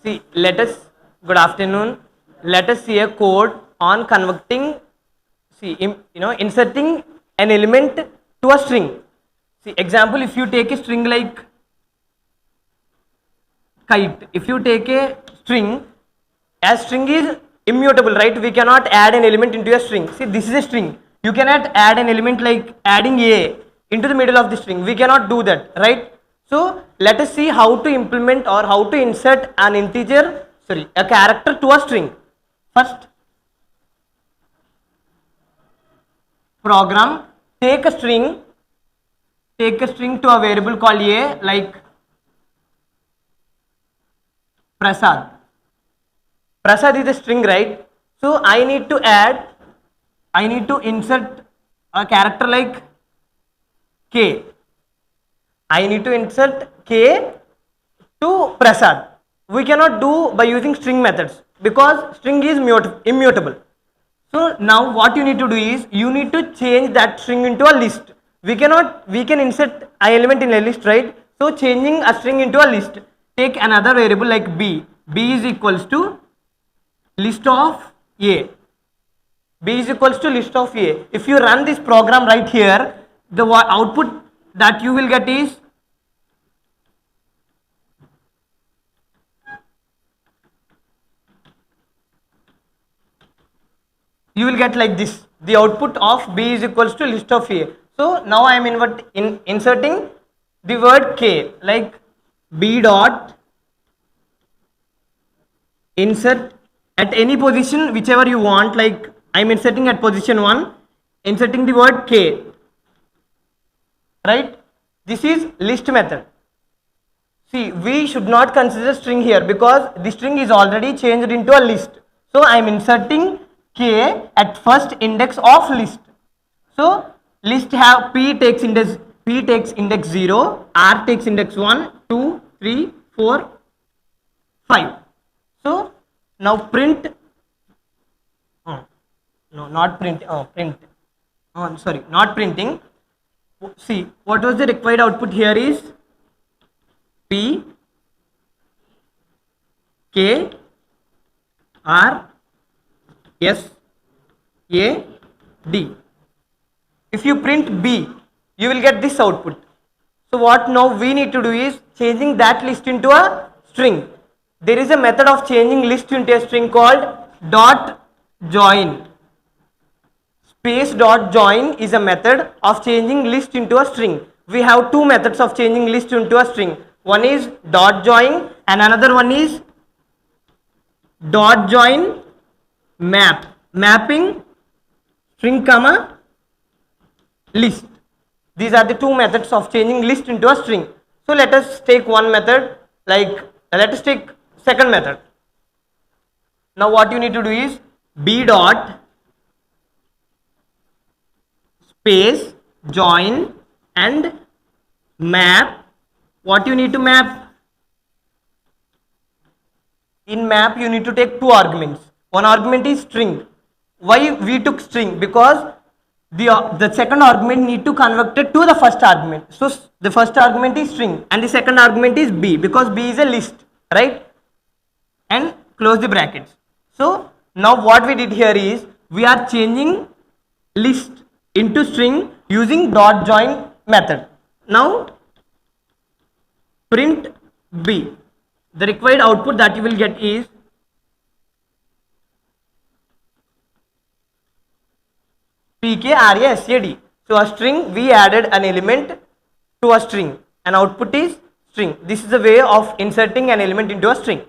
See, good afternoon. Let us see a code on converting, inserting an element to a string. See, example, if you take a string like kite, if you take a string, as string is immutable, right? We cannot add an element into a string. See, this is a string. You cannot add an element like adding a into the middle of the string. We cannot do that, right? So let us see how to implement or how to insert an a character to a string. First, program, take a string to a variable called a, like prasad. Prasad is a string, right? So I need to insert a character like k. I need to insert k to prasad. We cannot do by using string methods because string is immutable. So now what you need to do is you need to change that string into a list. We can insert an element in a list, right? So changing a string into a list, take another variable like b. B is equals to list of a. B is equals to list of a. If you run this program right here, the output that you will get is you will get like this. The output of B is equals to list of a. So now I am inserting the word k, like b dot insert at any position whichever you want, like I am inserting at position 1, inserting the word k, right? This is list method. See, we should not consider string here because the string is already changed into a list. So I am inserting k at first index of list. So list have p takes index 0, r takes index 1, 2, 3, 4, 5. So now print not printing. See, what was the required output here is p, k, r, s, a, d. If you print b, you will get this output. So what now we need to do is changing that list into a string. There is a method of changing list into a string called dot join. Space dot join is a method of changing list into a string. We have two methods of changing list into a string. One is dot join and another one is dot join map. Mapping string comma list. These are the two methods of changing list into a string. So let us take one method, like let us take second method. Now what you need to do is b dot space join and map. What you need to map? In map you need to take two arguments. One argument is string. Why we took string? Because the second argument need to convert it to the first argument. So the first argument is string and the second argument is b, because b is a list, right? And close the brackets. So now what we did here is we are changing list into string using dot join method. Now print b. The required output that you will get is pkrasad. So a string, we added an element to a string and output is string. This is the way of inserting an element into a string.